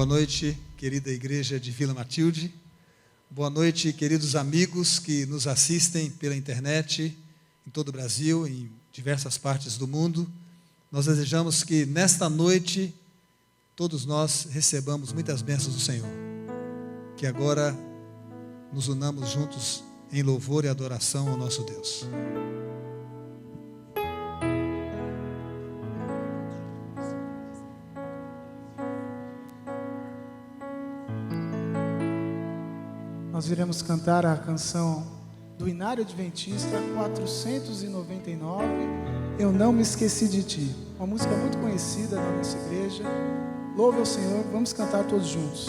Boa noite, querida igreja de Vila Matilde. Boa noite, queridos amigos que nos assistem pela internet, em todo o Brasil, em diversas partes do mundo. Nós desejamos que nesta noite, todos nós recebamos muitas bênçãos do Senhor. Que agora nos unamos juntos em louvor e adoração ao nosso Deus. Nós iremos cantar a canção do Inário Adventista 499, Eu Não Me Esqueci de Ti. Uma música muito conhecida na nossa igreja. Louve ao Senhor, vamos cantar todos juntos.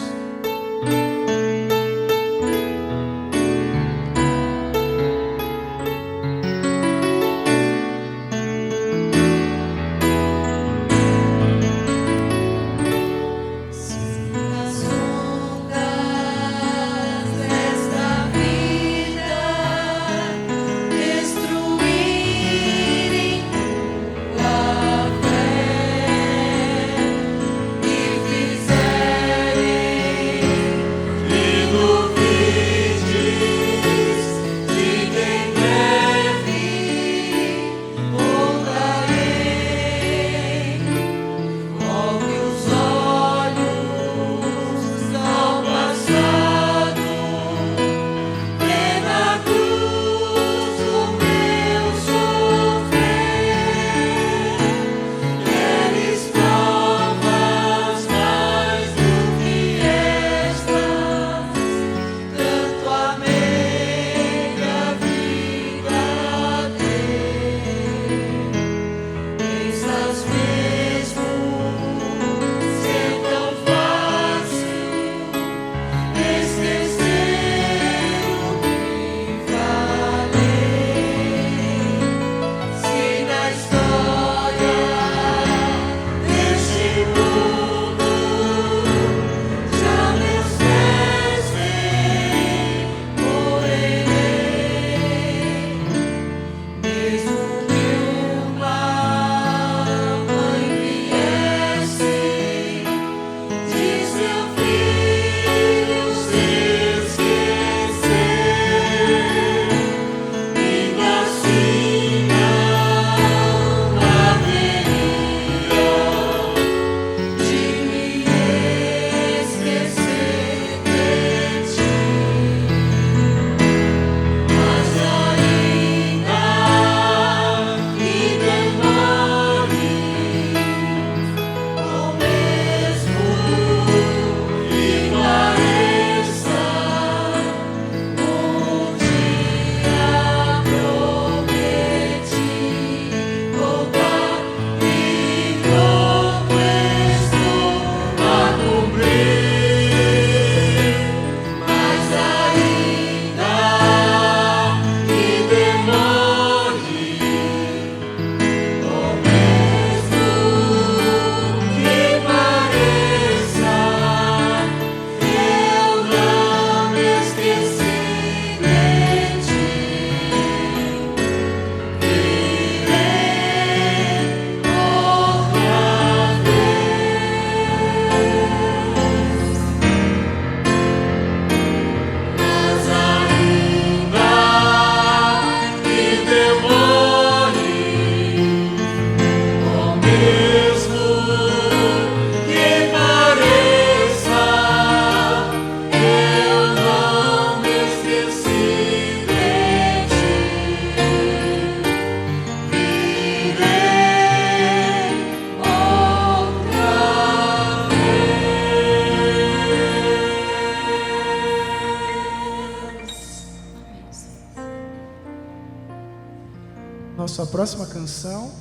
Nossa próxima canção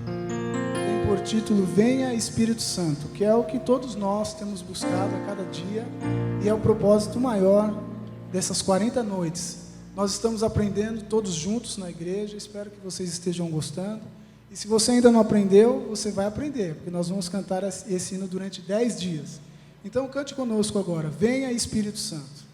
tem por título Venha Espírito Santo, que é o que todos nós temos buscado a cada dia e é o propósito maior dessas 40 noites. Nós estamos aprendendo todos juntos na igreja, espero que vocês estejam gostando. E se você ainda não aprendeu, você vai aprender, porque nós vamos cantar esse hino durante 10 dias. Então cante conosco agora, Venha Espírito Santo.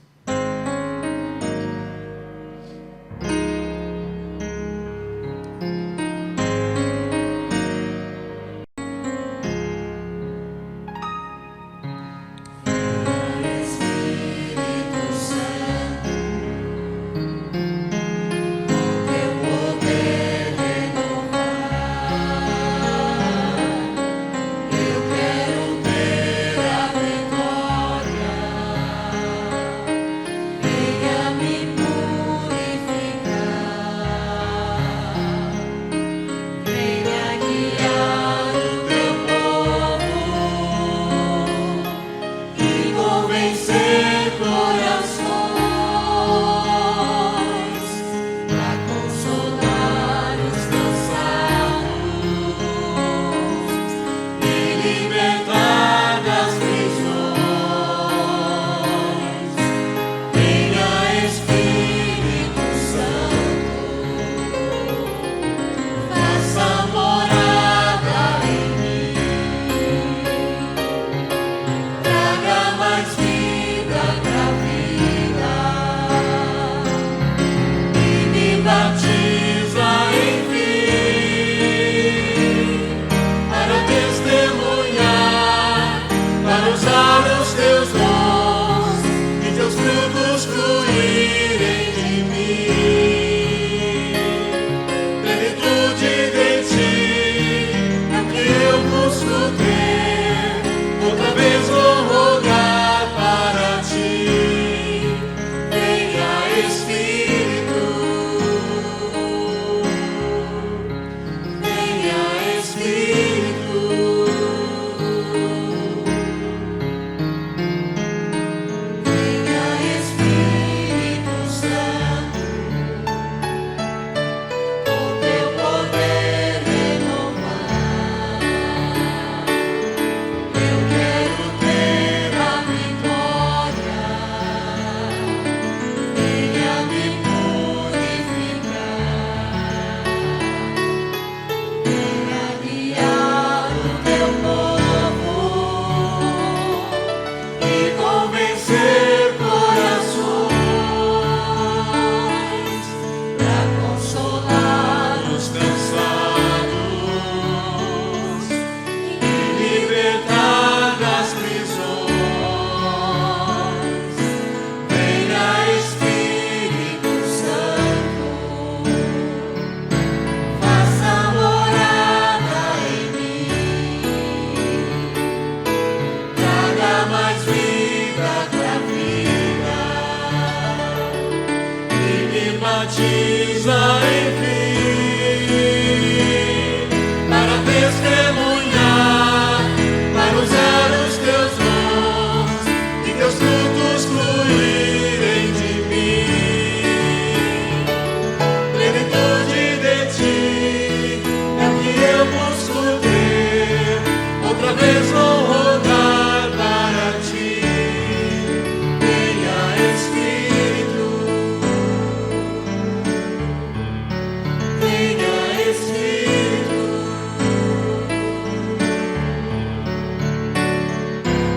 batiza, enfim, para testemunhar, para usar os teus dons e teus frutos fluírem de mim. Plenitude de ti é o que eu busco ter, outra vez vou rodar para ti. Venha Espírito, venha Espírito.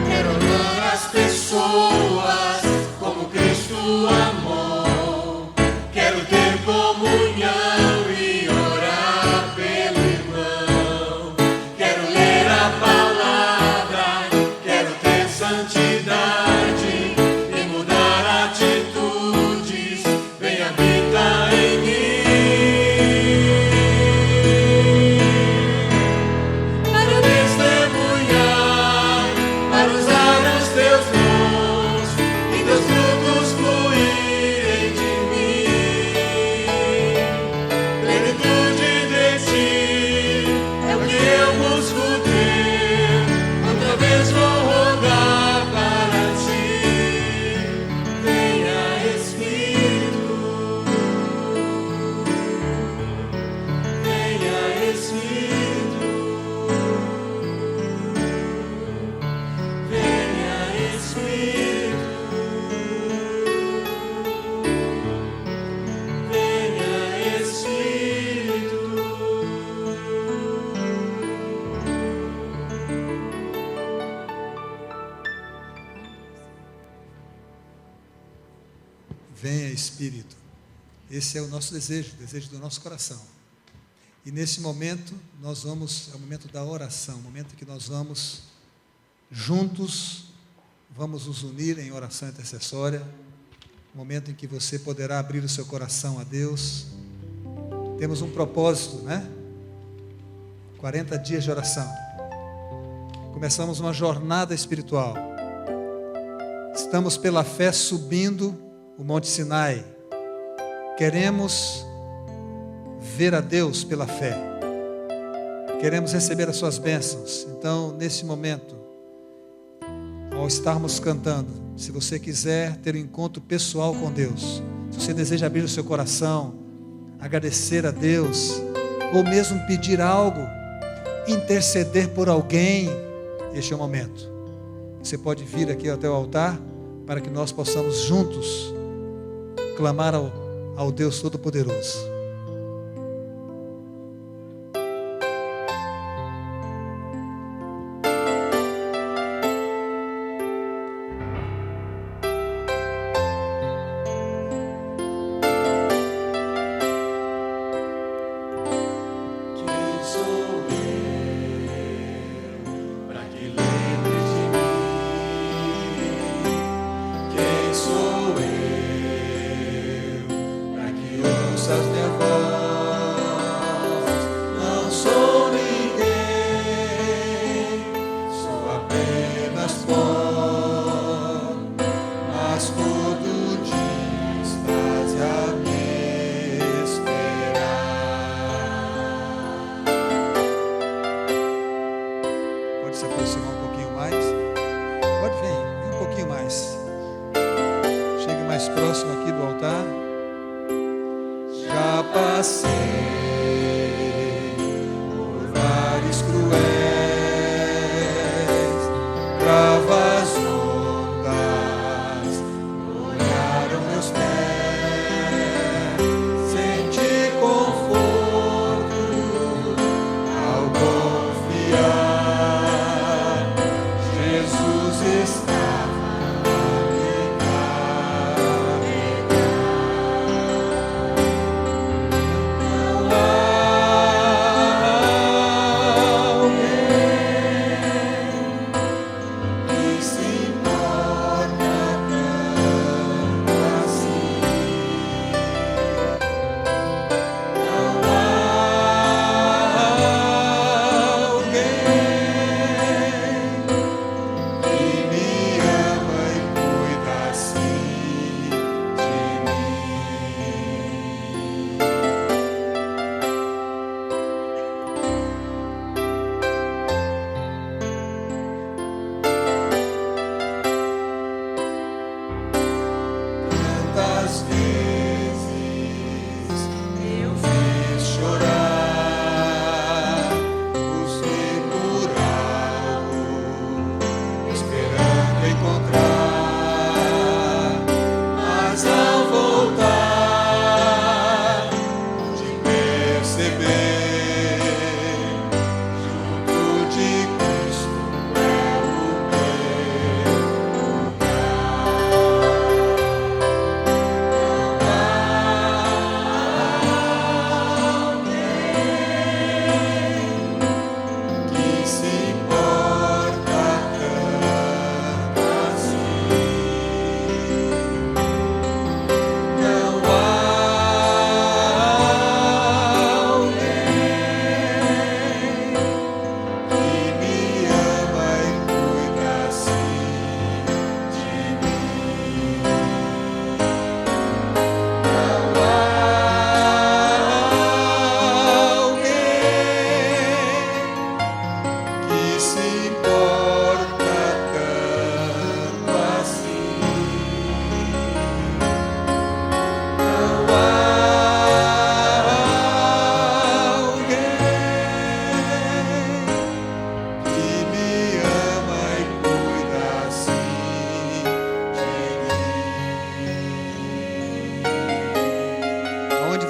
Quero amar as pessoas como Cristo amou. Quero ter comunhão e orar pelo irmão. Quero ler a palavra, quero ter santidade e mudar atitudes. Vem habitar em mim, para testemunhar, para usar os teus dons e teus frutos fluírem de mim. Plenitude de ti é o que eu busco ter, outra vez vou rogar para ti. Venha Espírito, venha Espírito, venha Espírito, venha Espírito. Venha Espírito. Esse é o nosso desejo, o desejo do nosso coração. E nesse momento, é o momento da oração, o momento que nós vamos juntos, vamos nos unir em oração intercessória, o momento em que você poderá abrir o seu coração a Deus. Temos um propósito, né? 40 dias de oração. Começamos uma jornada espiritual. Estamos pela fé subindo o Monte Sinai. Queremos ver a Deus pela fé. Queremos receber as suas bênçãos. Então, nesse momento, ao estarmos cantando, se você quiser ter um encontro pessoal com Deus, se você deseja abrir o seu coração, agradecer a Deus, ou mesmo pedir algo, interceder por alguém, este é o momento. Você pode vir aqui até o altar para que nós possamos juntos clamar ao Deus Todo-Poderoso. Quem sou eu para que lembres de mim? Quem sou eu para que ouças minha voz? Não sou ninguém, sou apenas pó, mas todo dia estás a me esperar. Pode se aproximar um pouquinho mais. Pode vir um pouquinho mais. Chegue mais próximo aqui do altar. Já passei por vales cruéis, bravas ondas molharam meus pés. Senti conforto ao confiar. Jesus estava a me carregar. Não há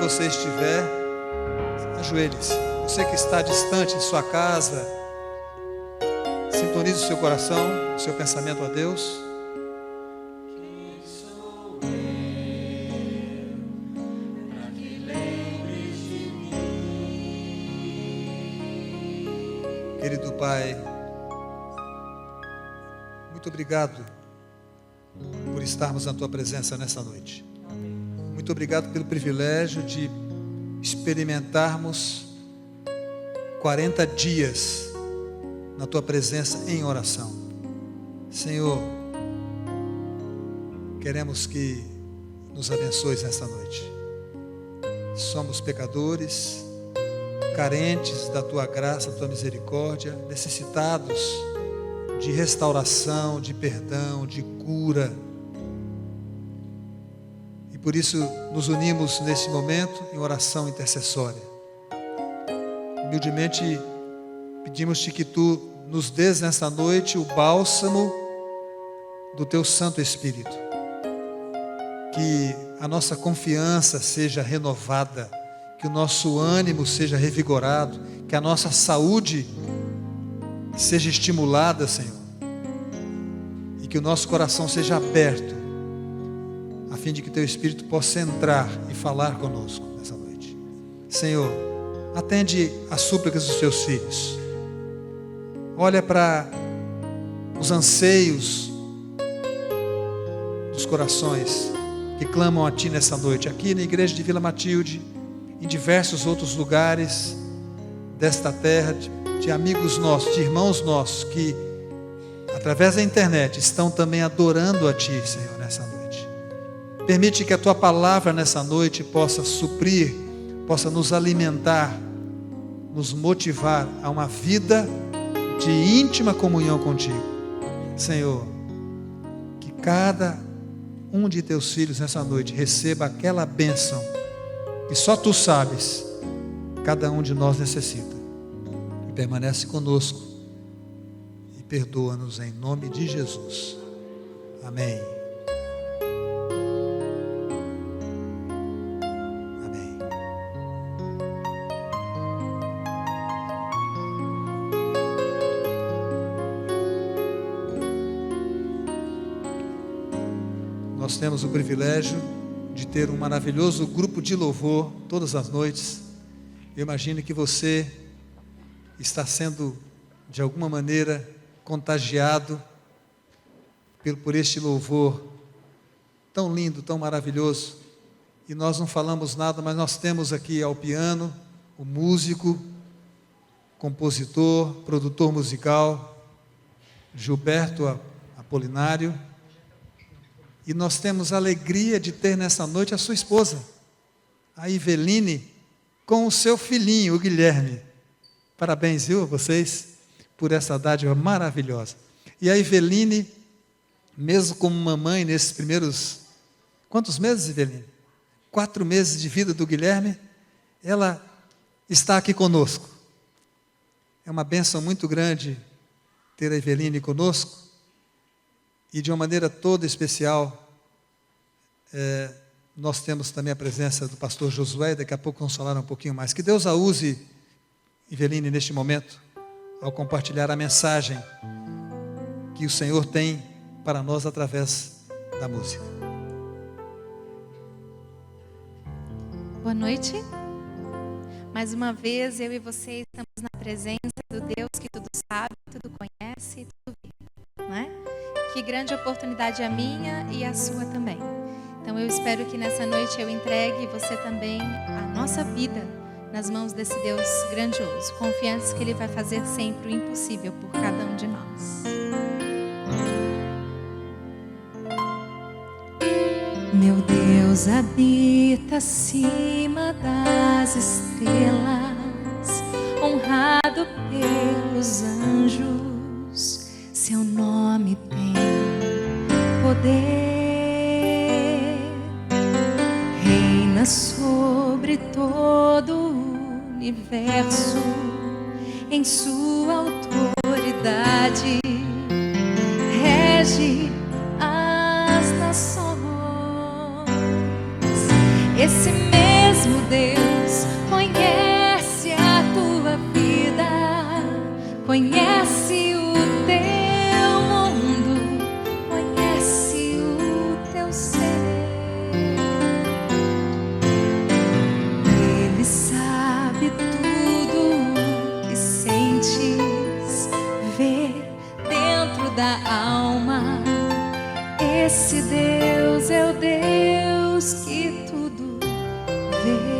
você estiver, ajoelhe-se. Você que está distante em sua casa, sintonize o seu coração, o seu pensamento a Deus. Querido Pai, muito obrigado por estarmos na Tua presença nessa noite. Muito obrigado pelo privilégio de experimentarmos 40 dias na Tua presença em oração. Senhor, queremos que nos abençoes nessa noite. Somos pecadores, carentes da Tua graça, da Tua misericórdia, necessitados de restauração, de perdão, de cura. E por isso nos unimos nesse momento em oração intercessória. Humildemente pedimos-te que Tu nos dês nessa noite o bálsamo do Teu Santo Espírito. Que a nossa confiança seja renovada, que o nosso ânimo seja revigorado, que a nossa saúde seja estimulada, Senhor, e que o nosso coração seja aberto, a fim de que Teu Espírito possa entrar e falar conosco nessa noite. Senhor, atende as súplicas dos Teus filhos, olha para os anseios dos corações que clamam a Ti nessa noite, aqui na igreja de Vila Matilde, em diversos outros lugares desta terra, de amigos nossos, de irmãos nossos, que através da internet estão também adorando a Ti, Senhor, nessa noite. Permite que a Tua palavra nessa noite possa suprir, possa nos alimentar, nos motivar a uma vida de íntima comunhão contigo. Senhor, que cada um de Teus filhos nessa noite receba aquela bênção que só Tu sabes, cada um de nós necessita. E permanece conosco e perdoa-nos em nome de Jesus. Amém. Amém. Nós temos o privilégio de ter um maravilhoso grupo de louvor todas as noites. Eu imagino que você está sendo de alguma maneira contagiado por este louvor tão lindo, tão maravilhoso. E nós não falamos nada, mas nós temos aqui ao piano o músico, compositor, produtor musical Gilberto Apolinário. E nós temos a alegria de ter nessa noite a sua esposa, a Iveline, com o seu filhinho, o Guilherme. Parabéns, viu, a vocês, por essa dádiva maravilhosa. E a Iveline, mesmo como mamãe nesses primeiros, quantos meses, Iveline? 4 meses de vida do Guilherme, ela está aqui conosco. É uma bênção muito grande ter a Iveline conosco. E de uma maneira toda especial, nós temos também a presença do pastor Josué, daqui a pouco vamos falar um pouquinho mais. Que Deus a use, Iveline, neste momento, ao compartilhar a mensagem que o Senhor tem para nós através da música. Boa noite. Mais uma vez, eu e você estamos na presença do Deus que tudo sabe, tudo conhece e tudo vê, não é? Que grande oportunidade a minha e a sua também. Então eu espero que nessa noite eu entregue você também a nossa vida nas mãos desse Deus grandioso, confiantes que Ele vai fazer sempre o impossível por cada um de nós. Meu Deus habita acima das estrelas, honrado pelos anjos, seu nome tem poder, reina sobre todo o universo, em sua autoridade, rege as nações. Esse mesmo mesmo Deus conhece a tua vida, conhece o teu mundo, conhece o teu ser. Ele sabe tudo que sentes, vê dentro da alma. Esse Deus é o Deus que tudo vê.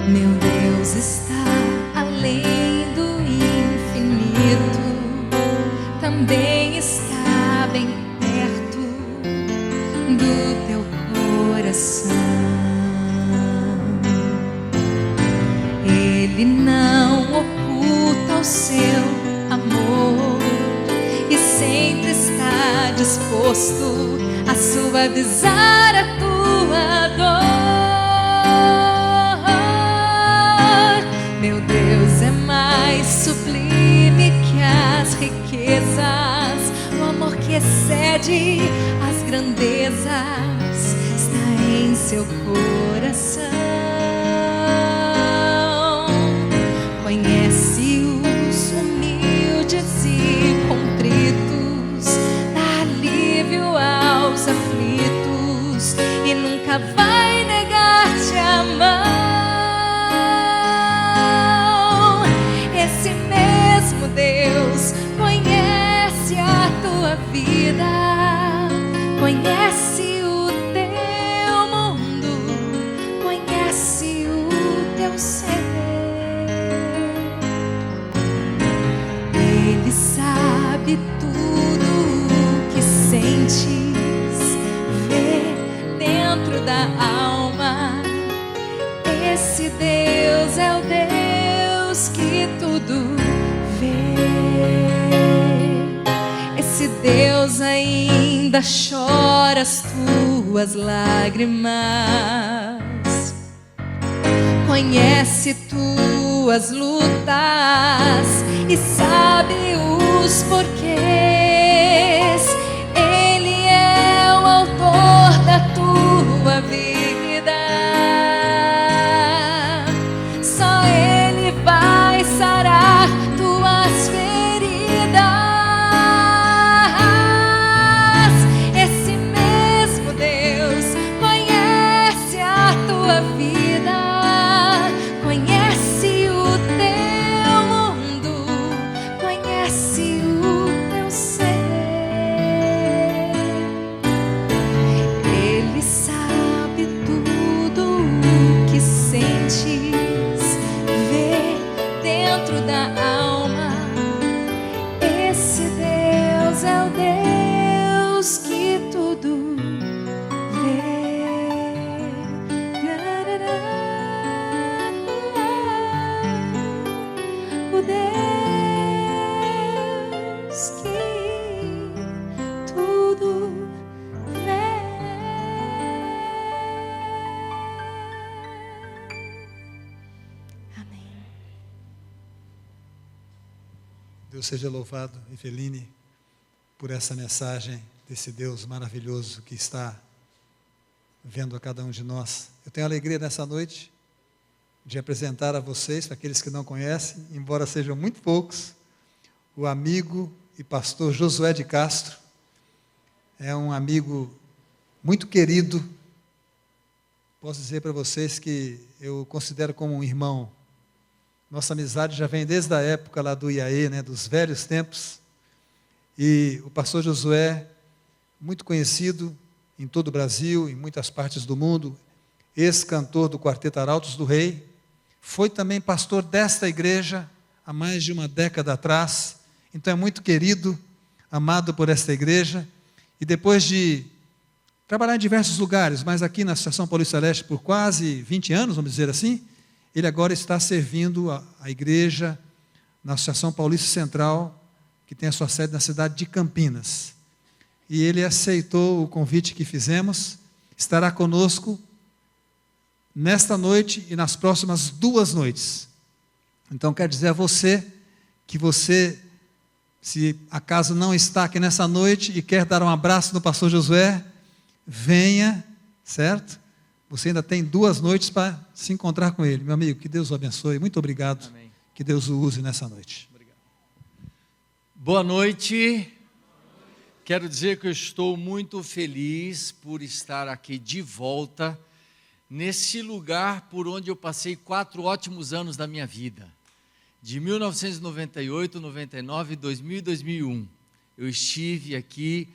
Meu Deus está além do infinito, também está bem perto do teu coração. Ele não oculta o seu amor e sempre está disposto a suavizar a tua dor. Meu Deus é mais sublime que as riquezas, o amor que excede as grandezas está em seu coração. Conhece os humildes e contritos, dá alívio aos aflitos e nunca vai negar-te a mão. Esse mesmo Deus conhece a tua vida, conhece o teu mundo, conhece o teu ser. Ele sabe tudo o que sentes, vê dentro da alma. Esse Deus é o Deus que tudo vê. Esse Deus ainda chora as tuas lágrimas, conhece tuas lutas e sabe os porquês. Ele é o autor da tua vida. Só Ele vai sarar tuas feridas. Esse mesmo Deus conhece a tua vida, conhece o teu mundo, conhece o teu ser. Ele sabe tudo o que sentes, vê dentro da alma. Esse Deus é o Deus que tudo vê. O Deus que tudo vê. Amém. Deus seja louvado, Eveline, por essa mensagem desse Deus maravilhoso que está vendo a cada um de nós. Eu tenho a alegria nessa noite de apresentar a vocês, para aqueles que não conhecem, embora sejam muito poucos, o amigo e pastor Josué de Castro. É um amigo muito querido. Posso dizer para vocês que eu considero como um irmão. Nossa amizade já vem desde a época lá do IAE, né, dos velhos tempos. E o pastor Josué, muito conhecido em todo o Brasil, em muitas partes do mundo, ex-cantor do Quarteto Arautos do Rei, foi também pastor desta igreja há mais de uma década atrás. Então é muito querido, amado por esta igreja. E depois de trabalhar em diversos lugares, mas aqui na Associação Paulista Leste por quase 20 anos, vamos dizer assim, ele agora está servindo a igreja na Associação Paulista Central, que tem a sua sede na cidade de Campinas. E ele aceitou o convite que fizemos, estará conosco nesta noite e nas próximas 2 noites. Então, quero dizer a você que você, se acaso não está aqui nessa noite e quer dar um abraço no pastor Josué, venha, certo? Você ainda tem 2 noites para se encontrar com ele. Meu amigo, que Deus o abençoe. Muito obrigado. Amém. Que Deus o use nessa noite. Obrigado. Boa noite. Quero dizer que eu estou muito feliz por estar aqui de volta nesse lugar por onde eu passei 4 ótimos anos da minha vida. De 1998, 99, 2000 e 2001. Eu estive aqui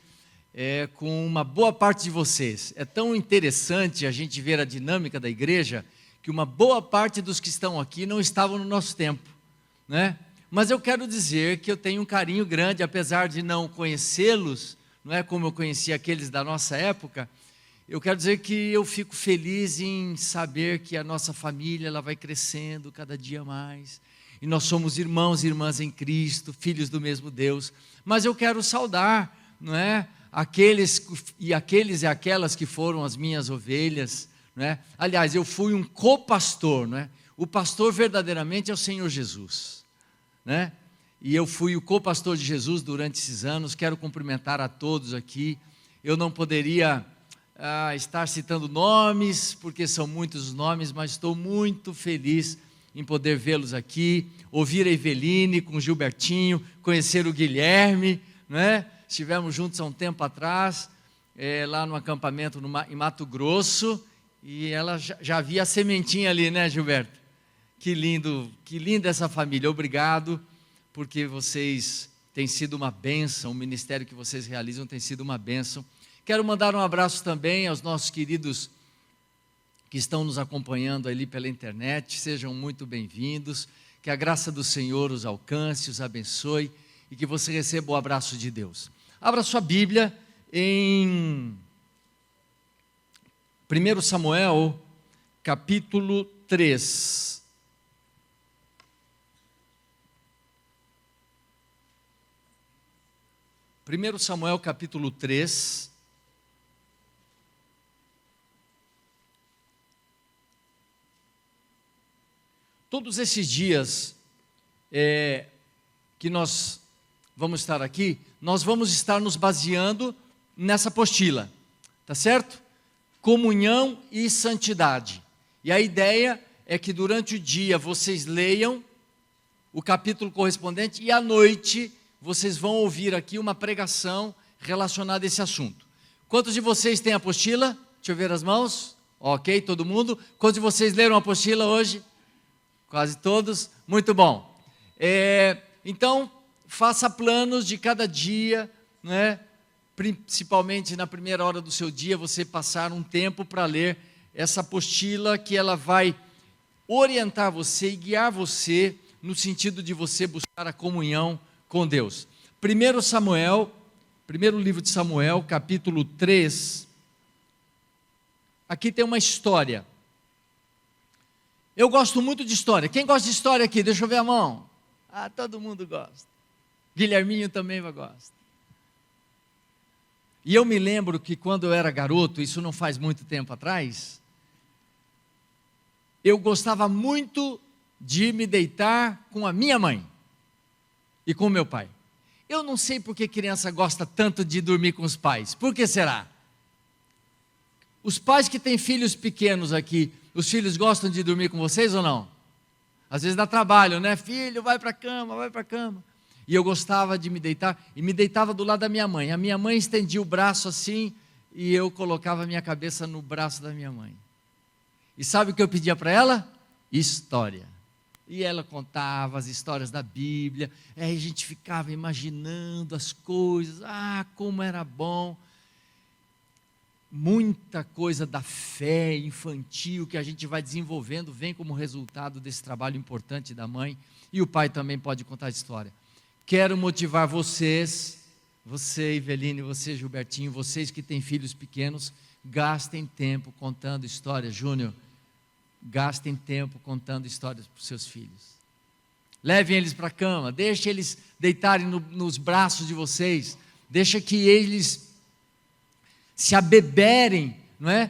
com uma boa parte de vocês. É tão interessante a gente ver a dinâmica da igreja, que uma boa parte dos que estão aqui não estavam no nosso tempo, né? Mas eu quero dizer que eu tenho um carinho grande, apesar de não conhecê-los, não é como eu conheci aqueles da nossa época. Eu quero dizer que eu fico feliz em saber que a nossa família ela vai crescendo cada dia mais. E nós somos irmãos e irmãs em Cristo, filhos do mesmo Deus. Mas eu quero saudar, não é, aqueles e aquelas que foram as minhas ovelhas, não é? Aliás, eu fui um copastor, não é? O pastor verdadeiramente é o Senhor Jesus, né? E eu fui o copastor de Jesus durante esses anos. Quero cumprimentar a todos aqui. Eu não poderia estar citando nomes, porque são muitos os nomes, mas estou muito feliz em poder vê-los aqui, ouvir a Eveline com o Gilbertinho, conhecer o Guilherme, não é? Estivemos juntos há um tempo atrás, lá no acampamento em Mato Grosso, e ela já via a sementinha ali, né, Gilberto? Que linda essa família. Obrigado, porque vocês têm sido uma bênção, o ministério que vocês realizam tem sido uma bênção. Quero mandar um abraço também aos nossos queridos que estão nos acompanhando ali pela internet. Sejam muito bem-vindos, que a graça do Senhor os alcance, os abençoe e que você receba o abraço de Deus. Abra sua Bíblia em 1 Samuel, capítulo 3. Primeiro Samuel, capítulo 3. Todos esses dias que nós vamos estar aqui, nós vamos estar nos baseando nessa apostila, tá certo? Comunhão e santidade. E a ideia é que durante o dia vocês leiam o capítulo correspondente e à noite vocês vão ouvir aqui uma pregação relacionada a esse assunto. Quantos de vocês têm a apostila? Deixa eu ver as mãos. Ok, todo mundo. Quantos de vocês leram a apostila hoje? Quase todos? Muito bom. Então, faça planos de cada dia, né? Principalmente na primeira hora do seu dia, você passar um tempo para ler essa apostila, que ela vai orientar você e guiar você no sentido de você buscar a comunhão com Deus. Primeiro livro de Samuel, capítulo 3. Aqui tem uma história. Eu gosto muito de história. Quem gosta de história aqui? Deixa eu ver a mão. Todo mundo gosta. Guilherminho também gosta. E eu me lembro que quando eu era garoto, isso não faz muito tempo atrás, eu gostava muito de me deitar com a minha mãe e com o meu pai. Eu não sei por que criança gosta tanto de dormir com os pais. Por que será? Os pais que têm filhos pequenos aqui, os filhos gostam de dormir com vocês ou não? Às vezes dá trabalho, né? Filho, vai para a cama, vai para a cama. E eu gostava de me deitar, e me deitava do lado da minha mãe. A minha mãe estendia o braço assim, e eu colocava a minha cabeça no braço da minha mãe. E sabe o que eu pedia para ela? História. E ela contava as histórias da Bíblia, aí a gente ficava imaginando as coisas, como era bom. Muita coisa da fé infantil que a gente vai desenvolvendo vem como resultado desse trabalho importante da mãe, e o pai também pode contar a história. Quero motivar vocês, você Eveline, você Gilbertinho, vocês que têm filhos pequenos, gastem tempo contando histórias. Júnior, gastem tempo contando histórias para os seus filhos. Levem eles para a cama, deixem eles deitarem nos braços de vocês, deixa que eles se abeberem, não é?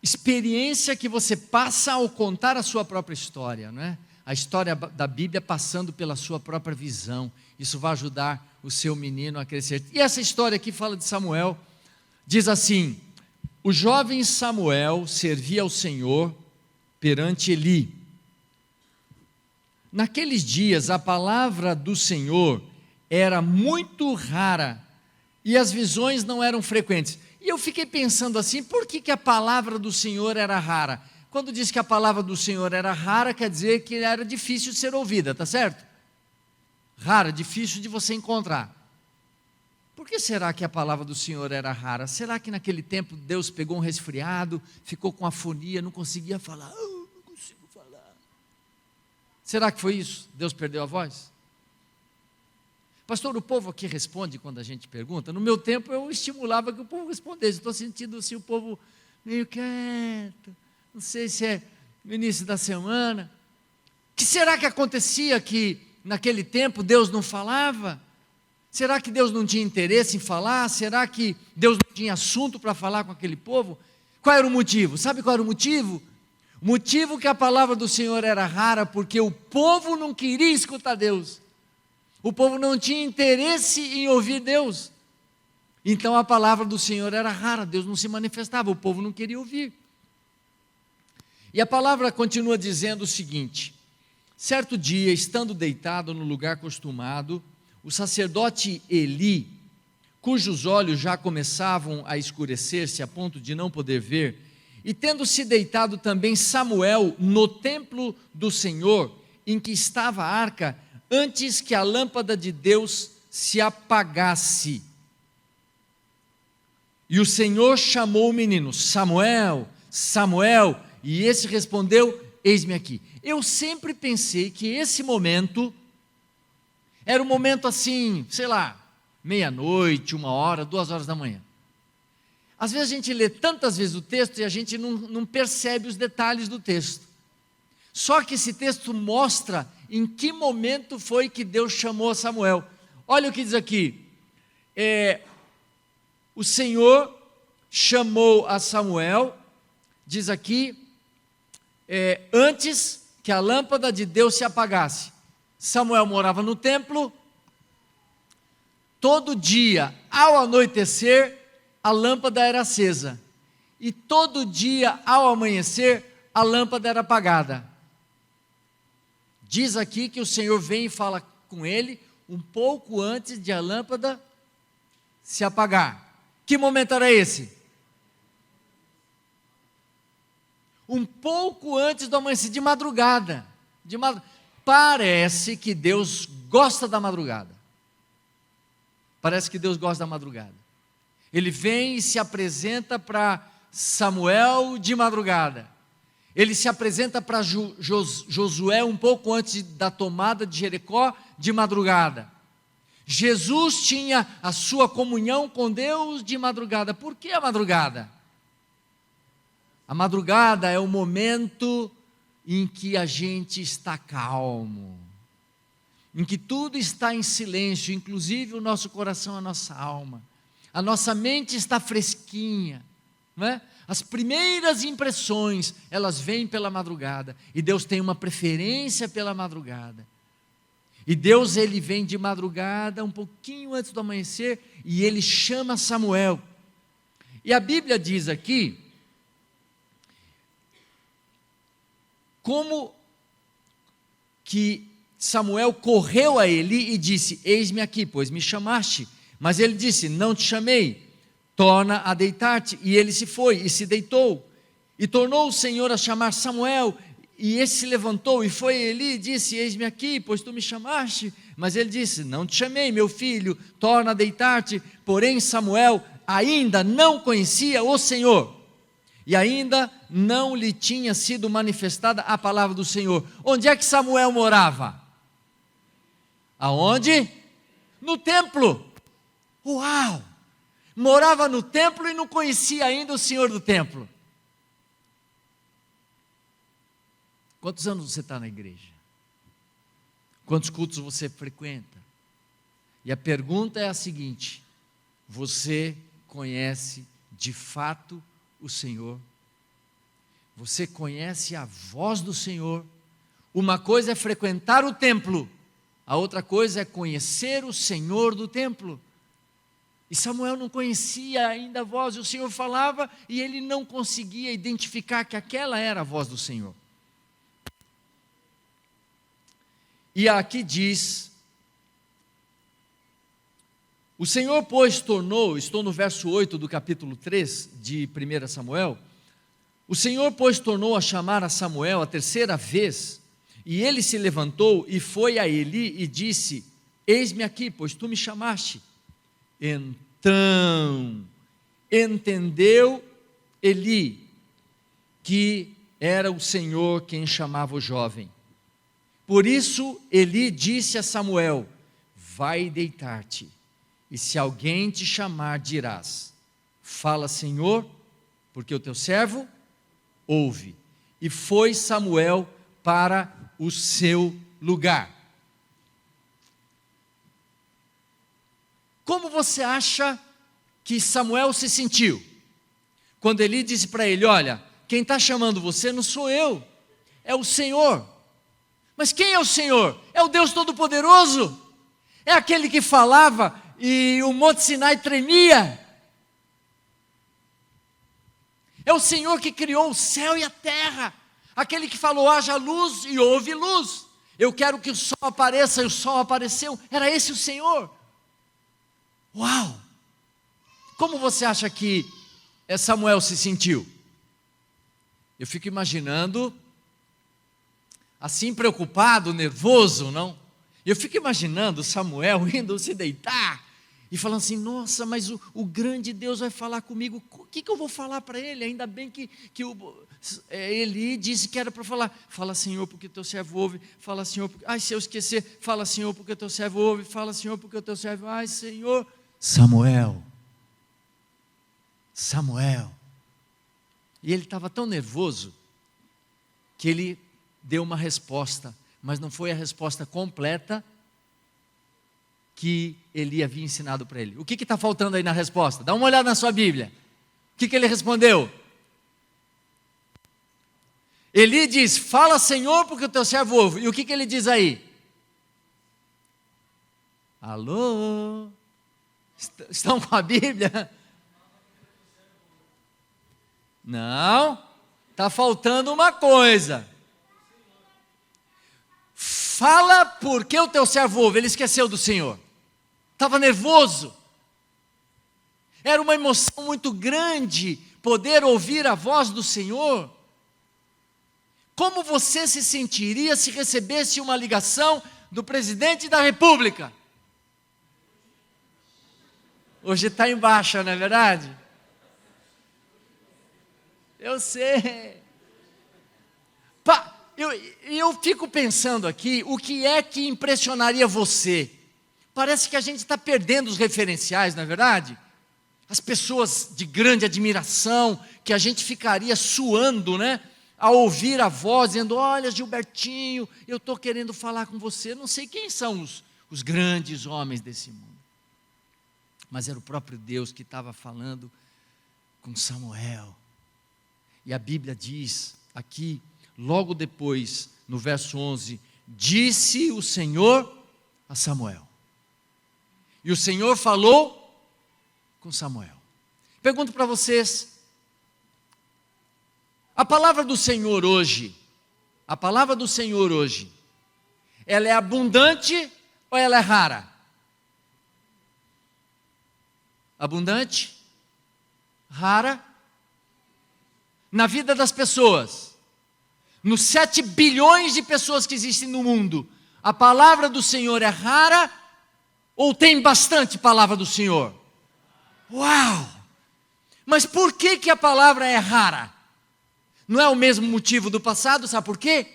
experiência que você passa ao contar a sua própria história, não é? A história da Bíblia passando pela sua própria visão. Isso vai ajudar o seu menino a crescer. E essa história aqui fala de Samuel. Diz assim: o jovem Samuel servia ao Senhor perante Eli. Naqueles dias a palavra do Senhor era muito rara e as visões não eram frequentes. E eu fiquei pensando assim, por que a palavra do Senhor era rara? Quando diz que a palavra do Senhor era rara, quer dizer que era difícil de ser ouvida, tá certo? Rara, difícil de você encontrar. Por que será que a palavra do Senhor era rara? Será que naquele tempo Deus pegou um resfriado, ficou com afonia, não conseguia falar? Não consigo falar. Será que foi isso? Deus perdeu a voz? Pastor, o povo aqui responde quando a gente pergunta. No meu tempo eu estimulava que o povo respondesse. Estou sentindo assim o povo meio quieto. Não sei se é no início da semana. O que será que acontecia que naquele tempo Deus não falava? Será que Deus não tinha interesse em falar? Será que Deus não tinha assunto para falar com aquele povo? Qual era o motivo? Sabe qual era o motivo? O motivo que a palavra do Senhor era rara, porque o povo não queria escutar Deus. O povo não tinha interesse em ouvir Deus. Então a palavra do Senhor era rara, Deus não se manifestava, o povo não queria ouvir. E a palavra continua dizendo o seguinte: certo dia, estando deitado no lugar acostumado, o sacerdote Eli, cujos olhos já começavam a escurecer-se a ponto de não poder ver, e tendo-se deitado também Samuel no templo do Senhor, em que estava a arca, antes que a lâmpada de Deus se apagasse. E o Senhor chamou o menino: Samuel, Samuel, e esse respondeu: eis-me aqui. Eu sempre pensei que esse momento era um momento assim, sei lá, meia-noite, 1h, 2h da manhã. Às vezes a gente lê tantas vezes o texto e a gente não percebe os detalhes do texto. Só que esse texto mostra em que momento foi que Deus chamou Samuel. Olha o que diz aqui. O Senhor chamou a Samuel, diz aqui, antes que a lâmpada de Deus se apagasse. Samuel morava no templo. Todo dia, ao anoitecer, a lâmpada era acesa. E todo dia, ao amanhecer, a lâmpada era apagada. Diz aqui que o Senhor vem e fala com ele um pouco antes de a lâmpada se apagar. Que momento era esse? Um pouco antes do amanhecer, de madrugada. Parece que Deus gosta da madrugada. Parece que Deus gosta da madrugada. Ele vem e se apresenta para Samuel de madrugada. Ele se apresenta para Josué um pouco antes da tomada de Jericó de madrugada. Jesus tinha a sua comunhão com Deus de madrugada. Por que a madrugada? A madrugada é o momento em que a gente está calmo, em que tudo está em silêncio, inclusive o nosso coração, a nossa alma. A nossa mente está fresquinha, não é? As primeiras impressões, elas vêm pela madrugada, e Deus tem uma preferência pela madrugada. E Deus, ele vem de madrugada, um pouquinho antes do amanhecer, e ele chama Samuel. E a Bíblia diz aqui, como que Samuel correu a Eli e disse: eis-me aqui, pois me chamaste. Mas ele disse: não te chamei, torna a deitar-te. E ele se foi e se deitou. E tornou o Senhor a chamar Samuel, e esse se levantou e foi a Eli e disse: eis-me aqui, pois tu me chamaste. Mas ele disse: não te chamei, meu filho, torna a deitar-te. Porém Samuel ainda não conhecia o Senhor, e ainda não lhe tinha sido manifestada a palavra do Senhor. Onde é que Samuel morava? Aonde? No templo. Uau! Morava no templo e não conhecia ainda o Senhor do templo. Quantos anos você está na igreja? Quantos cultos você frequenta? E a pergunta é a seguinte: você conhece de fato o Senhor? você conhece a voz do Senhor. Uma coisa é frequentar o templo, a outra coisa é conhecer o Senhor do templo. E Samuel não conhecia ainda a voz, o Senhor falava e ele não conseguia identificar que aquela era a voz do Senhor. E aqui diz, o Senhor, pois, tornou, estou no verso 8 do capítulo 3 de 1 Samuel, o Senhor, pois, tornou a chamar a Samuel a terceira vez, e ele se levantou e foi a Eli e disse, eis-me aqui, pois tu me chamaste. Então, entendeu Eli que era o Senhor quem chamava o jovem. Por isso, Eli disse a Samuel, vai deitar-te, e se alguém te chamar, dirás, fala, Senhor, porque o teu servo ouve. E foi Samuel para o seu lugar. Como você acha que Samuel se sentiu? Quando Eli disse para ele, olha, quem está chamando você não sou eu, é o Senhor. Mas quem é o Senhor? É o Deus Todo-Poderoso. É aquele que falava e o Monte Sinai tremia. É o Senhor que criou o céu e a terra. Aquele que falou, haja luz e houve luz. Eu quero que o sol apareça e o sol apareceu. Era esse o Senhor. Uau! Como você acha que Samuel se sentiu? Eu fico imaginando, assim preocupado, nervoso, não? Eu fico imaginando Samuel indo se deitar e falando assim, nossa, mas o grande Deus vai falar comigo, o que eu vou falar para ele? Ainda bem que Eli disse que era para falar, fala, Senhor, porque teu servo ouve, fala, Senhor, porque, ai, se eu esquecer, fala, Senhor, porque teu servo ouve, fala, Senhor, porque teu servo, ai, Senhor, Samuel. E ele estava tão nervoso que ele deu uma resposta, mas não foi a resposta completa que Eli havia ensinado para ele. O que está faltando aí na resposta? Dá uma olhada na sua Bíblia. O que ele respondeu? Eli diz, fala, Senhor, porque o teu servo ouve. E o que ele diz aí? Alô? Estão com a Bíblia? Não, está faltando uma coisa. Fala porque o teu servo ouve. Ele esqueceu do Senhor. Estava nervoso. Era uma emoção muito grande poder ouvir a voz do Senhor. Como você se sentiria se recebesse uma ligação do presidente da República? Hoje está em baixa, não é verdade? Eu sei. Eu fico pensando aqui, o que é que impressionaria você? Parece que a gente está perdendo os referenciais, não é verdade? As pessoas de grande admiração, que a gente ficaria suando, né? Ao ouvir a voz, dizendo, olha, Gilbertinho, eu estou querendo falar com você. Não sei quem são os grandes homens desse mundo. Mas era o próprio Deus que estava falando com Samuel. E a Bíblia diz aqui, logo depois, no verso 11, disse o Senhor a Samuel. E o Senhor falou com Samuel. Pergunto para vocês, a palavra do Senhor hoje, ela é abundante ou ela é rara? Abundante? Rara? Na vida das pessoas, nos 7 bilhões de pessoas que existem no mundo, a palavra do Senhor é rara ou tem bastante palavra do Senhor? Uau! Mas por que a palavra é rara? Não é o mesmo motivo do passado, sabe por quê?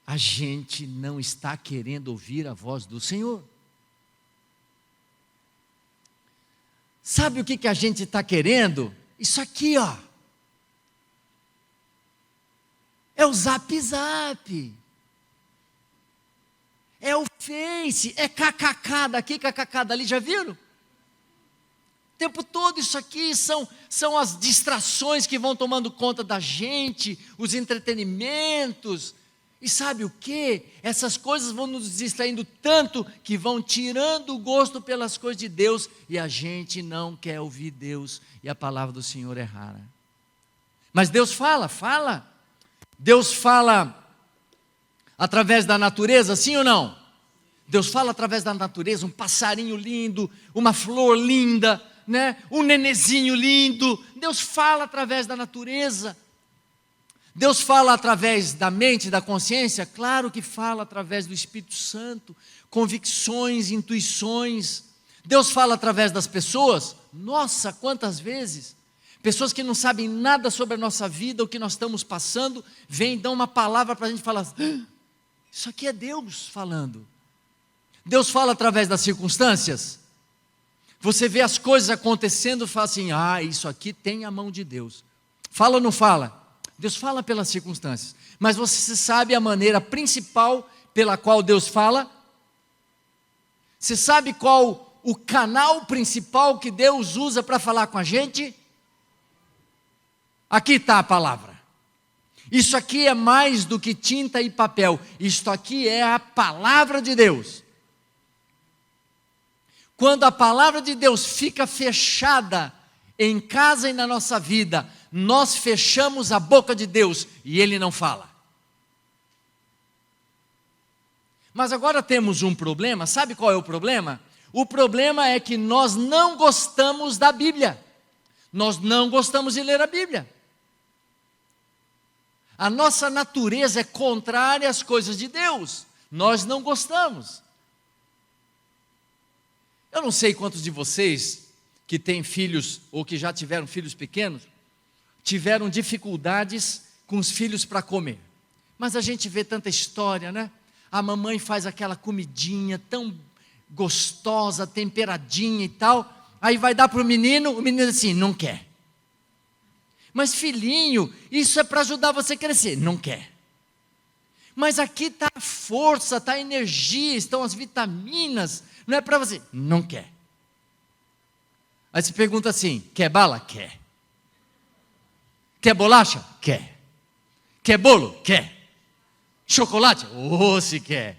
A gente não está querendo ouvir a voz do Senhor. Sabe o que a gente está querendo? Isso aqui, ó. É o Zap Zap. É o Face. É kkk daqui, kkk dali. Já viram? tempo todo isso aqui são as distrações que vão tomando conta da gente, os entretenimentos. E sabe o que? Essas coisas vão nos distraindo tanto que vão tirando o gosto pelas coisas de Deus e a gente não quer ouvir Deus e a palavra do Senhor é rara. Mas Deus fala. Deus fala através da natureza, sim ou não? Deus fala através da natureza, um passarinho lindo, uma flor linda, né? Um nenezinho lindo. Deus fala através da natureza. Deus fala através da mente, da consciência? Claro que fala através do Espírito Santo, convicções, intuições. Deus fala através das pessoas? Nossa, quantas vezes! Pessoas que não sabem nada sobre a nossa vida, o que nós estamos passando, vêm e dão uma palavra para a gente falar, isso aqui é Deus falando. Deus fala através das circunstâncias. Você vê as coisas acontecendo e fala assim, isso aqui tem a mão de Deus. Fala ou não fala? Deus fala pelas circunstâncias, mas você sabe a maneira principal pela qual Deus fala? Você sabe qual o canal principal que Deus usa para falar com a gente? Aqui está a palavra. Isso aqui é mais do que tinta e papel, isto aqui é a palavra de Deus. Quando a palavra de Deus fica fechada em casa e na nossa vida, nós fechamos a boca de Deus e Ele não fala. Mas agora temos um problema, sabe qual é o problema? O problema é que nós não gostamos da Bíblia, nós não gostamos de ler a Bíblia. A nossa natureza é contrária às coisas de Deus, nós não gostamos. Eu não sei quantos de vocês que têm filhos ou que já tiveram filhos pequenos, tiveram dificuldades com os filhos para comer. Mas a gente vê tanta história, né? A mamãe faz aquela comidinha tão gostosa, temperadinha e tal, aí vai dar para o menino assim, não quer. Mas filhinho, isso é para ajudar você a crescer, não quer. Mas aqui está a força, está a energia, estão as vitaminas, não é para você, não quer. Aí você pergunta assim, quer bala? Quer. Quer bolacha? Quer. Quer bolo? Quer. Chocolate? Se quer.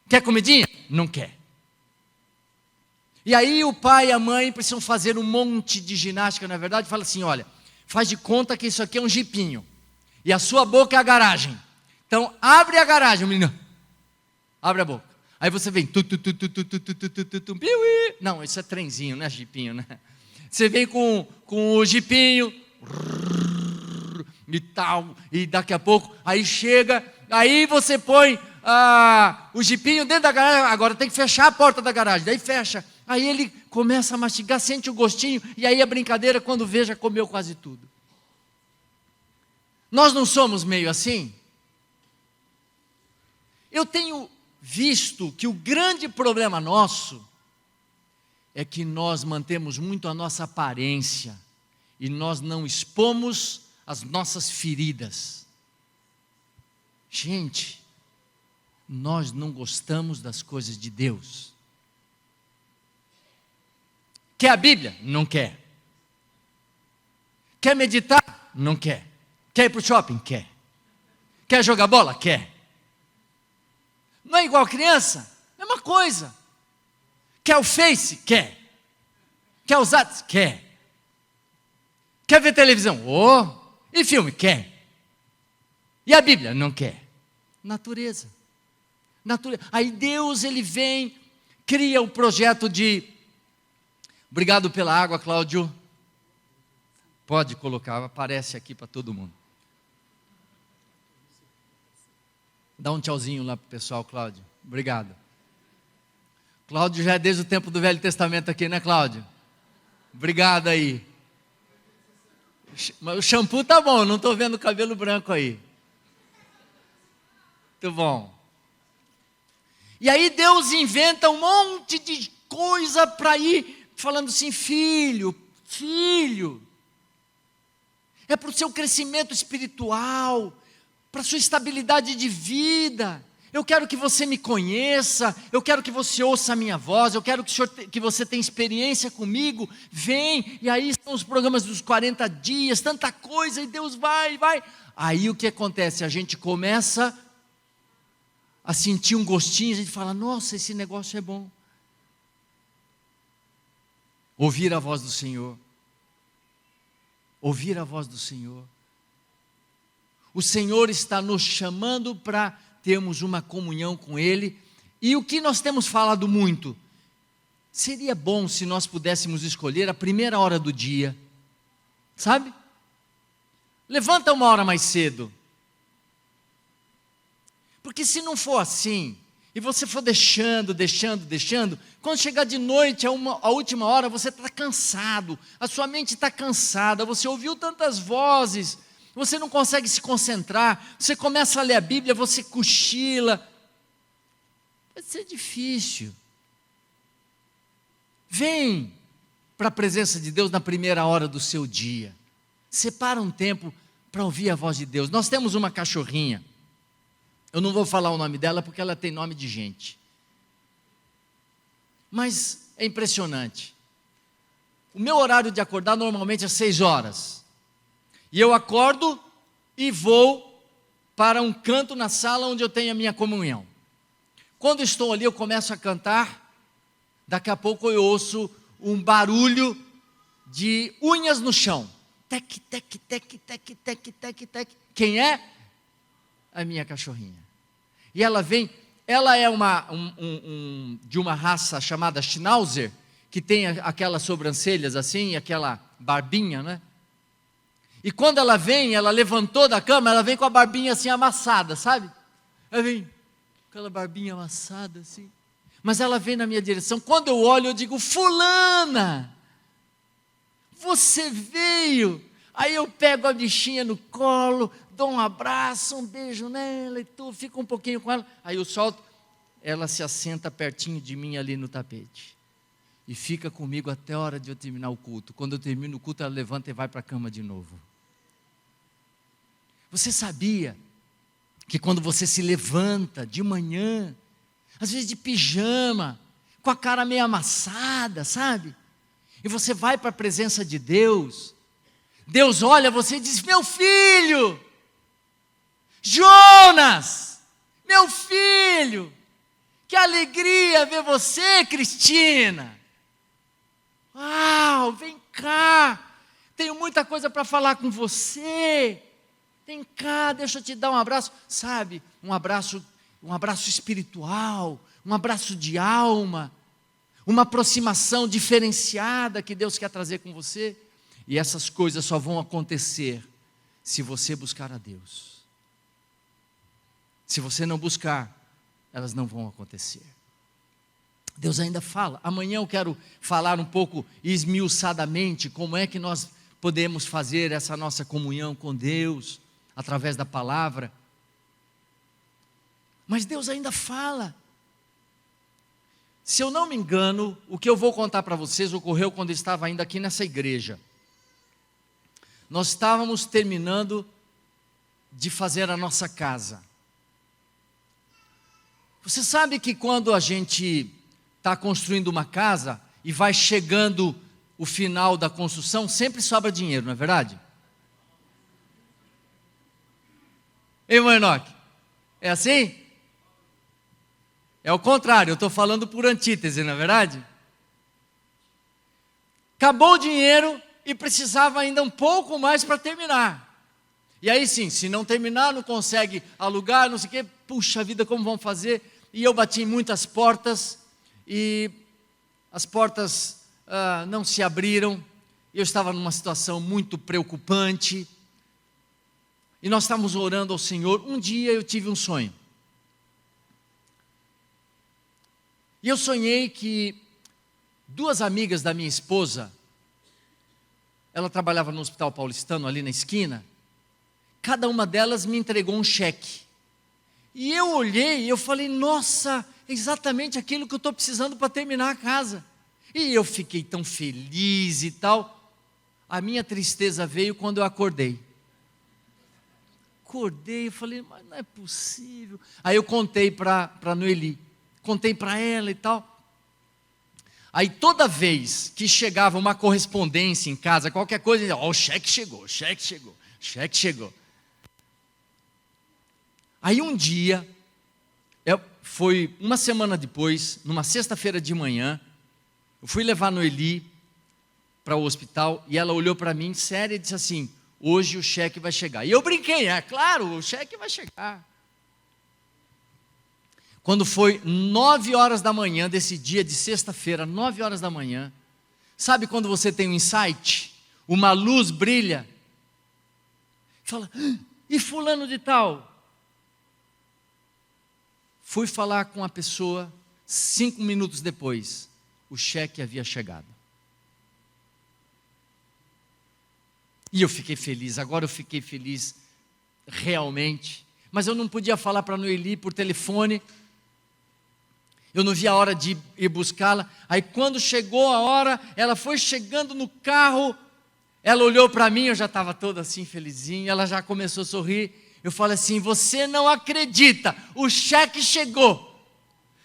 Quer comidinha? Não quer. E aí o pai e a mãe precisam fazer um monte de ginástica, na verdade, fala assim, olha, faz de conta que isso aqui é um jipinho, e a sua boca é a garagem. Então, abre a garagem, o menino, abre a boca. Aí você vem, não, isso é trenzinho, não é jipinho, né? Você vem com o jipinho, e tal, e daqui a pouco, aí chega, aí você põe o jipinho dentro da garagem, agora tem que fechar a porta da garagem, daí fecha, aí ele começa a mastigar, sente o gostinho, e aí a brincadeira, quando vê, já comeu quase tudo. Nós não somos meio assim? Eu tenho visto que o grande problema nosso é que nós mantemos muito a nossa aparência e nós não expomos as nossas feridas. Gente, nós não gostamos das coisas de Deus. Quer a Bíblia? Não quer. Quer meditar? Não quer. Quer ir para o shopping? Quer. Quer jogar bola? Quer. Não é igual criança? Mesma coisa. Quer o Face? Quer. Quer os WhatsApp? Quer. Quer ver televisão? E filme? Quer. E a Bíblia? Não quer. Natureza. Aí Deus, ele vem, cria o projeto de... Obrigado pela água, Cláudio. Pode colocar, aparece aqui para todo mundo. Dá um tchauzinho lá para o pessoal, Cláudio. Obrigado. Cláudio já é desde o tempo do Velho Testamento aqui, né, Cláudio? Obrigado aí. O shampoo tá bom, não estou vendo o cabelo branco aí. Muito bom. E aí Deus inventa um monte de coisa para ir falando assim, filho, é para o seu crescimento espiritual, para a sua estabilidade de vida, Eu quero que você me conheça, eu quero que você ouça a minha voz, eu quero que você tenha experiência comigo. Vem, e aí são os programas dos 40 dias, tanta coisa, e Deus vai. Aí o que acontece? A gente começa a sentir um gostinho, a gente fala, nossa, esse negócio é bom. Ouvir a voz do Senhor. Ouvir a voz do Senhor. O Senhor está nos chamando para termos uma comunhão com Ele. E o que nós temos falado muito? Seria bom se nós pudéssemos escolher a primeira hora do dia. Sabe? Levanta uma hora mais cedo. Porque se não for assim, e você for deixando, quando chegar de noite, a última hora, você está cansado, a sua mente está cansada, você ouviu tantas vozes, você não consegue se concentrar, você começa a ler a Bíblia, você cochila, vai ser difícil. Vem para a presença de Deus na primeira hora do seu dia, separa um tempo para ouvir a voz de Deus. Nós temos uma cachorrinha, eu não vou falar o nome dela porque ela tem nome de gente, mas é impressionante. O meu horário de acordar normalmente é 6 horas, e eu acordo e vou para um canto na sala onde eu tenho a minha comunhão. Quando estou ali eu começo a cantar, daqui a pouco eu ouço um barulho de unhas no chão, tec, tec, tec, tec, tec, tec, tec. Quem é? A minha cachorrinha. E ela vem, ela é de uma raça chamada Schnauzer, que tem aquelas sobrancelhas assim, aquela barbinha, né? E quando ela vem, ela levantou da cama, ela vem com a barbinha assim amassada, sabe? Ela vem com aquela barbinha amassada assim. Mas ela vem na minha direção. Quando eu olho, eu digo, fulana, você veio. Aí eu pego a bichinha no colo, dou um abraço, um beijo nela e tudo, fico um pouquinho com ela. Aí eu solto, ela se assenta pertinho de mim ali no tapete. E fica comigo até a hora de eu terminar o culto. Quando eu termino o culto, ela levanta e vai para a cama de novo. Você sabia que quando você se levanta de manhã, às vezes de pijama, com a cara meio amassada, sabe? E você vai para a presença de Deus, Deus olha você e diz, meu filho, Jonas, meu filho, que alegria ver você, Cristina. Uau, vem cá, tenho muita coisa para falar com você. Vem cá, deixa eu te dar um abraço, sabe? Um abraço espiritual, um abraço de alma, uma aproximação diferenciada que Deus quer trazer com você. E essas coisas só vão acontecer se você buscar a Deus. Se você não buscar, elas não vão acontecer. Deus ainda fala. Amanhã eu quero falar um pouco esmiuçadamente como é que nós podemos fazer essa nossa comunhão com Deus através da palavra. Mas Deus ainda fala. Se eu não me engano, o que eu vou contar para vocês ocorreu quando eu estava ainda aqui nessa igreja. Nós estávamos terminando de fazer a nossa casa. Você sabe que quando a gente está construindo uma casa e vai chegando o final da construção, sempre sobra dinheiro, não é verdade? Ei, irmão Enoque, é assim? É o contrário, eu estou falando por antítese, não é verdade? Acabou o dinheiro e precisava ainda um pouco mais para terminar. E aí sim, se não terminar, não consegue alugar, não sei o quê, puxa vida, como vão fazer? E eu bati em muitas portas, e as portas não se abriram, eu estava numa situação muito preocupante, e nós estávamos orando ao Senhor. Um dia eu tive um sonho, e eu sonhei que 2 amigas da minha esposa, ela trabalhava no Hospital Paulistano, ali na esquina, cada uma delas me entregou um cheque, e eu olhei e eu falei, nossa, exatamente aquilo que eu estou precisando para terminar a casa, e eu fiquei tão feliz e tal. A minha tristeza veio quando eu acordei. acordei, eu falei, mas não é possível. Aí eu contei para Noeli, contei para ela e tal. Aí toda vez que chegava uma correspondência em casa, qualquer coisa, o cheque chegou, o cheque chegou, o cheque chegou. Aí um dia, foi uma semana depois, numa sexta-feira de manhã, eu fui levar a Noeli para o hospital e ela olhou para mim séria e disse assim, hoje o cheque vai chegar. E eu brinquei, claro, o cheque vai chegar. Quando foi 9 horas da manhã desse dia de sexta-feira, 9 horas da manhã, sabe quando você tem um insight? Uma luz brilha. Fala, e fulano de tal? Fui falar com a pessoa, 5 minutos depois, o cheque havia chegado. E eu fiquei feliz, agora eu fiquei feliz realmente. Mas eu não podia falar para a Noeli por telefone. Eu não via a hora de ir buscá-la. Aí quando chegou a hora, ela foi chegando no carro, ela olhou para mim, eu já estava todo assim felizinho, ela já começou a sorrir. Eu falei assim, você não acredita, o cheque chegou.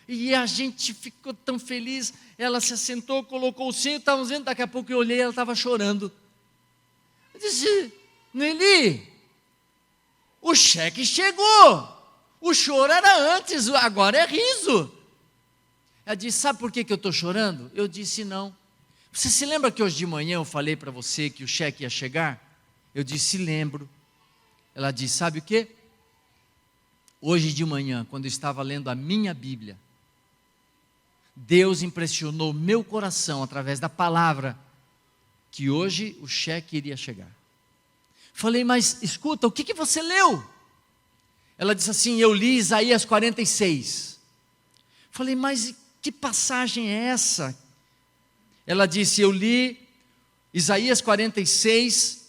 E a gente ficou tão feliz, ela se assentou, colocou o cinto, estávamos vendo, daqui a pouco eu olhei, ela estava chorando. Eu disse, Noeli, o cheque chegou, o choro era antes, agora é riso. Ela disse, sabe por que eu estou chorando? Eu disse, não. Você se lembra que hoje de manhã eu falei para você que o cheque ia chegar? Eu disse, lembro. Ela disse, sabe o quê? Hoje de manhã, quando eu estava lendo a minha Bíblia, Deus impressionou meu coração através da palavra, que hoje o cheque iria chegar. Falei, mas escuta, o que você leu? Ela disse assim, eu li Isaías 46. Falei, mas que passagem é essa? Ela disse, eu li Isaías 46,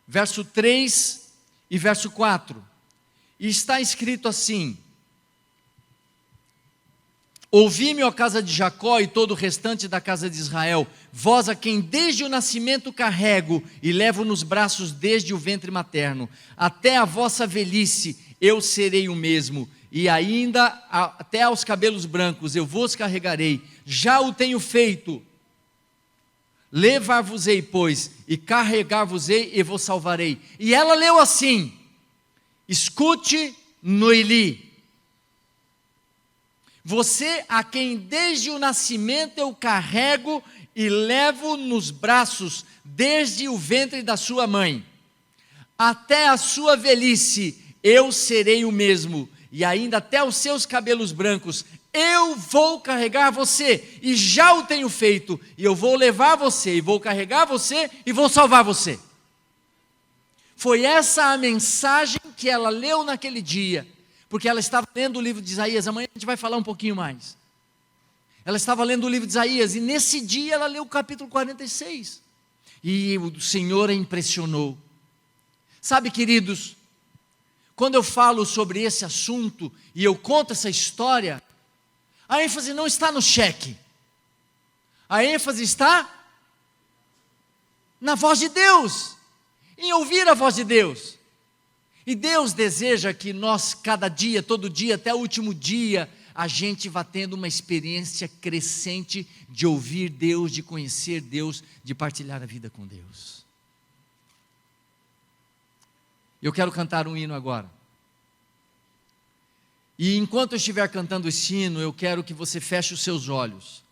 verso 3 e verso 4. E está escrito assim, ouvi-me, ó casa de Jacó e todo o restante da casa de Israel, vós a quem desde o nascimento carrego e levo nos braços desde o ventre materno, até a vossa velhice eu serei o mesmo, e ainda até aos cabelos brancos eu vos carregarei, já o tenho feito, levar-vos-ei, pois, e carregar-vos-ei e vos salvarei. E ela leu assim, escute, Noeli, você a quem desde o nascimento eu carrego e levo nos braços desde o ventre da sua mãe, até a sua velhice eu serei o mesmo, e ainda até os seus cabelos brancos, eu vou carregar você, e já o tenho feito, e eu vou levar você, e vou carregar você, e vou salvar você. Foi essa a mensagem que ela leu naquele dia, porque ela estava lendo o livro de Isaías, amanhã a gente vai falar um pouquinho mais. Ela estava lendo o livro de Isaías, e nesse dia ela leu o capítulo 46, e o Senhor a impressionou. Sabe, queridos, quando eu falo sobre esse assunto, e eu conto essa história, a ênfase não está no cheque, a ênfase está na voz de Deus, em ouvir a voz de Deus. E Deus deseja que nós, cada dia, todo dia, até o último dia, a gente vá tendo uma experiência crescente de ouvir Deus, de conhecer Deus, de partilhar a vida com Deus. Eu quero cantar um hino agora. E enquanto eu estiver cantando esse hino, eu quero que você feche os seus olhos.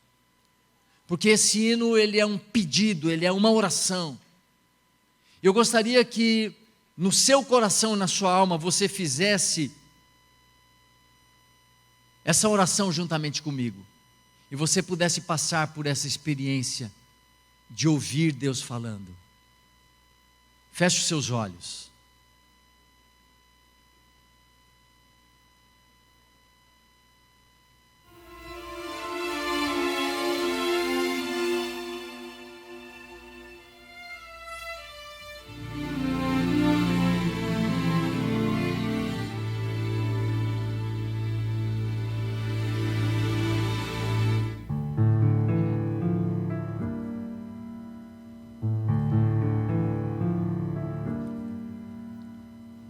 Porque esse hino, ele é um pedido, ele é uma oração. Eu gostaria que no seu coração, na sua alma, você fizesse essa oração juntamente comigo. E você pudesse passar por essa experiência de ouvir Deus falando. Feche os seus olhos.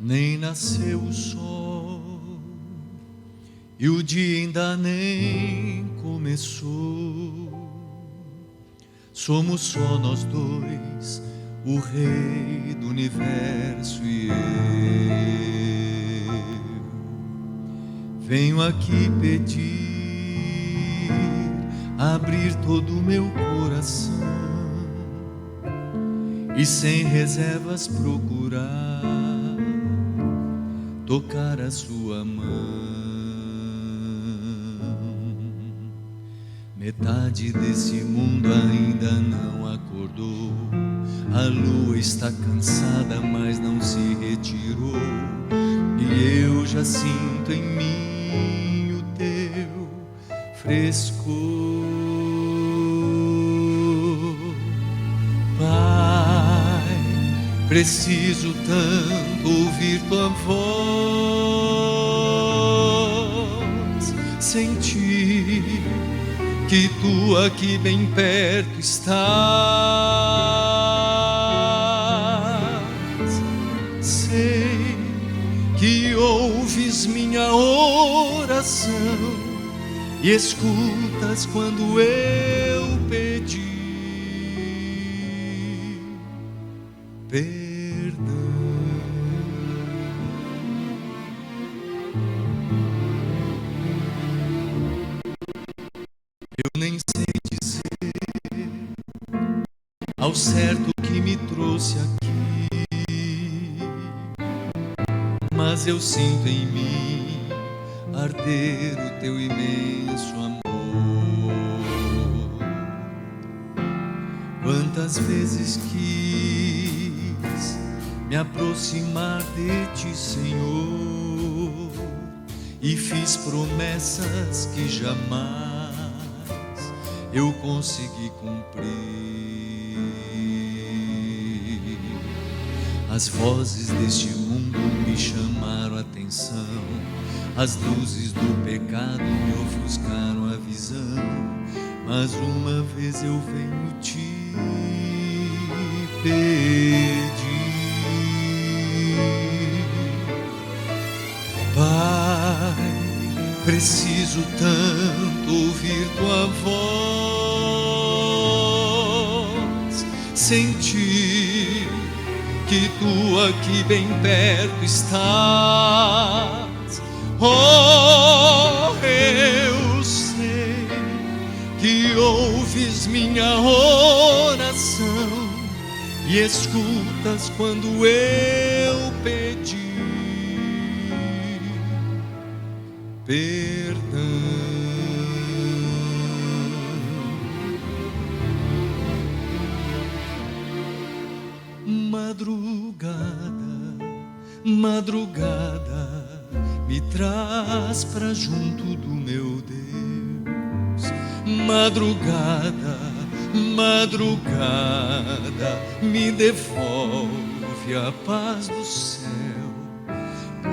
nem nasceu o sol, e o dia ainda nem começou. Somos só nós dois, o Rei do Universo e eu. Venho aqui pedir, abrir todo o meu coração e sem reservas procurar tocar a sua mão. Metade desse mundo ainda não acordou, a lua está cansada, mas não se retirou, e eu já sinto em mim o teu frescor. Pai, preciso tanto ouvir tua voz, sentir que tu aqui bem perto estás. Sei que ouves minha oração e escutas quando eu pedi perdão. Eu nem sei dizer ao certo que me trouxe aqui, mas eu sinto em mim arder o teu imenso amor. Quantas vezes quis me aproximar de ti, Senhor, e fiz promessas que jamais eu consegui cumprir. As vozes deste mundo me chamaram a atenção, as luzes do pecado me ofuscaram a visão, mas uma vez eu venho te pedir, Pai, preciso tanto ouvir tua voz, sentir que tu aqui bem perto estás. Oh, eu sei que ouves minha oração e escutas quando eu pedi perdão. Madrugada, me traz pra junto do meu Deus. Madrugada, me devolve a paz do céu,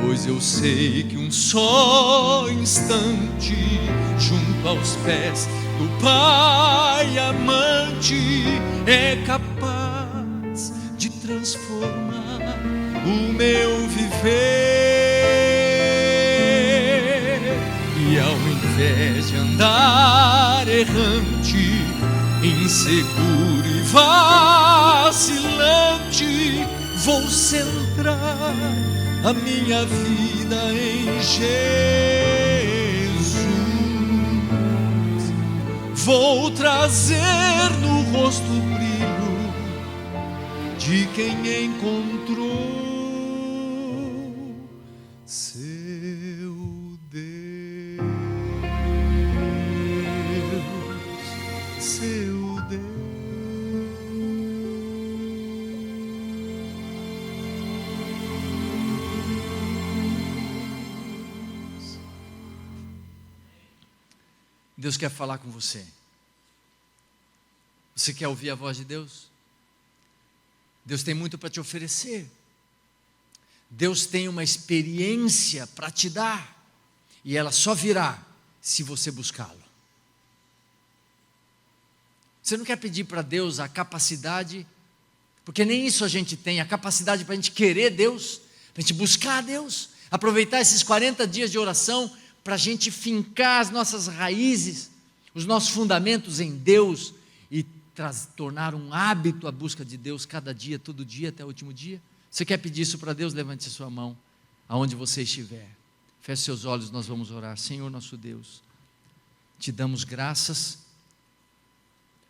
pois eu sei que um só instante junto aos pés do Pai amante é capaz de transformar o meu viver. E ao invés de andar errante, inseguro e vacilante, vou centrar a minha vida em Jesus. Vou trazer no rosto o brilho de quem encontrou seu Deus, seu Deus. Deus quer falar com você. Você quer ouvir a voz de Deus? Deus tem muito para te oferecer. Deus tem uma experiência para te dar, e ela só virá se você buscá-lo. Você não quer pedir para Deus a capacidade, porque nem isso a gente tem, a capacidade para a gente querer Deus, para a gente buscar a Deus, aproveitar esses 40 dias de oração para a gente fincar as nossas raízes, os nossos fundamentos em Deus e tornar um hábito a busca de Deus cada dia, todo dia, até o último dia. Você quer pedir isso para Deus? Levante a sua mão, aonde você estiver. Feche seus olhos, nós vamos orar. Senhor nosso Deus, te damos graças,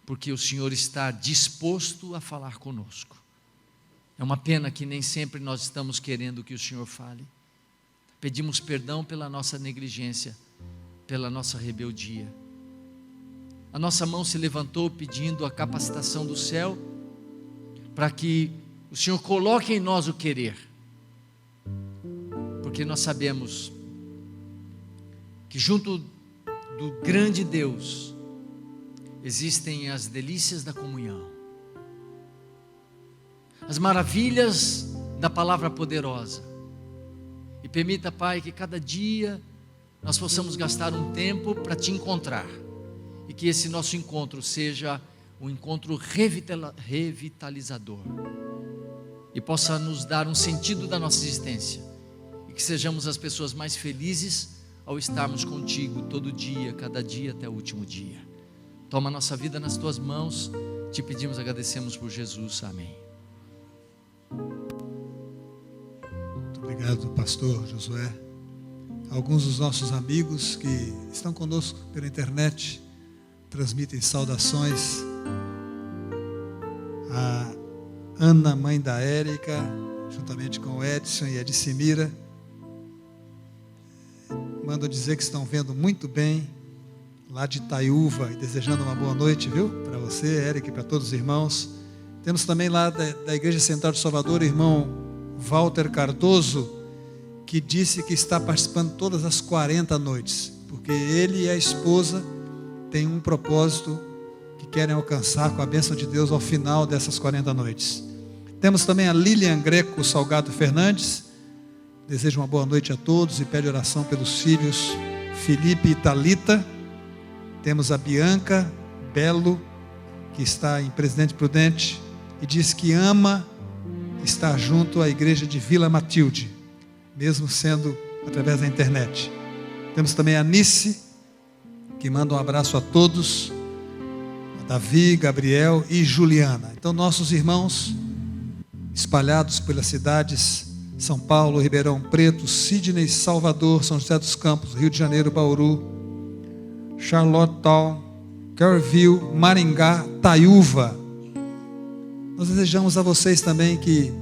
porque o Senhor está disposto a falar conosco. É uma pena que nem sempre nós estamos querendo que o Senhor fale. Pedimos perdão pela nossa negligência, pela nossa rebeldia. A nossa mão se levantou pedindo a capacitação do céu, para que o Senhor coloque em nós o querer, porque nós sabemos que junto do grande Deus existem as delícias da comunhão, as maravilhas da palavra poderosa. E permita, Pai, que cada dia nós possamos gastar um tempo para te encontrar, e que esse nosso encontro seja um encontro revitalizador, e possa nos dar um sentido da nossa existência, e que sejamos as pessoas mais felizes ao estarmos contigo todo dia, cada dia até o último dia. Toma a nossa vida nas tuas mãos, te pedimos, agradecemos por Jesus, amém. Muito obrigado, pastor Josué. Alguns dos nossos amigos que estão conosco pela internet transmitem saudações. A Ana, mãe da Érica, juntamente com o Edson e a Edicimira, mandam dizer que estão vendo muito bem lá de Itaiúva e desejando uma boa noite, viu? Para você, Érica, e para todos os irmãos. Temos também lá da Igreja Central de Salvador, o irmão Walter Cardoso, que disse que está participando todas as 40 noites, porque ele e a esposa têm um propósito que querem alcançar com a bênção de Deus ao final dessas 40 noites. Temos também a Lilian Greco Salgado Fernandes, deseja uma boa noite a todos e pede oração pelos filhos Felipe e Thalita. Temos a Bianca Belo, que está em Presidente Prudente, e diz que ama estar junto à igreja de Vila Matilde, mesmo sendo através da internet. Temos também a Nice, que manda um abraço a todos, a Davi, Gabriel e Juliana. Então, nossos irmãos espalhados pelas cidades São Paulo, Ribeirão Preto, Sidney, Salvador, São José dos Campos, Rio de Janeiro, Bauru, Charlottetown, Kerrville, Maringá, Taiúva. Nós desejamos a vocês também que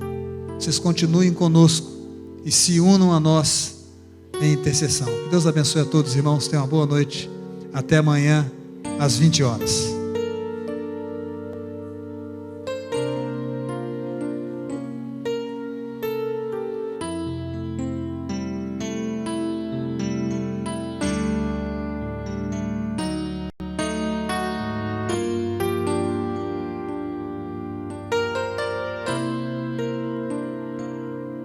vocês continuem conosco e se unam a nós em intercessão. Que Deus abençoe a todos, irmãos. Tenham uma boa noite. Até amanhã, às 20 horas.